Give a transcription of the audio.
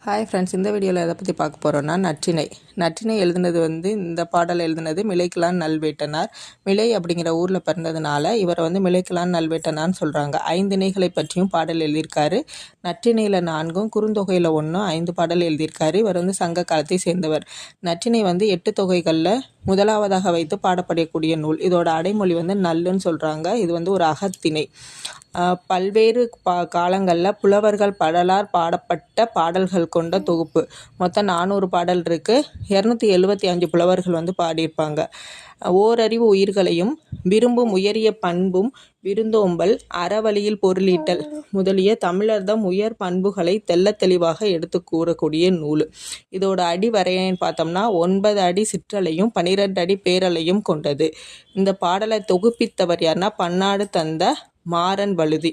Hi friends, இந்த வீடியோவில் எதை பற்றி பார்க்க போகிறோன்னா நற்றிணை எழுதுனது இந்த பாடல் எழுதுனது மிளைக்கலான் நல்வேட்டனார். மிளை அப்படிங்கிற ஊரில் பிறந்ததுனால இவரை மிளைக்கலான் நல்வேட்டனார்னு சொல்கிறாங்க. 5 இணைகளை பற்றியும் பாடல் எழுதியிருக்காரு. நற்றிணையில் 4ம் குறுந்தொகையில் 1 5 பாடல் எழுதியிருக்காரு. இவர் சங்க காலத்தை சேர்ந்தவர். நற்றிணை 8 தொகைகளில் முதலாவதாக வைத்து பாடப்படக்கூடிய நூல். இதோட அடைமொழி நல்லுன்னு சொல்கிறாங்க. இது ஒரு அகத்திணை. பல்வேறு காலங்களில் புலவர்கள் பலரால் பாடப்பட்ட பாடல்கள் கொண்ட தொகுப்பு. மொத்தம் 400 பாடல் இருக்குது. 275 புலவர்கள் பாடியிருப்பாங்க. ஓரறிவு உயிர்களையும் விரும்பும் உயரிய பண்பும் விருந்தோம்பல் அறவழியில் பொருளீட்டல் முதலிய தமிழர்தம் உயர் பண்புகளை தெள்ள தெளிவாக எடுத்து கூறக்கூடிய நூல். இதோட அடி வரையன்னு பார்த்தோம்னா 9 அடி சிற்றலையும் 12 அடி பேரலையும் கொண்டது. இந்த பாடலை தொகுப்பித்தவர் யாருன்னா பன்னாடு தந்த மாறன் வழுதி.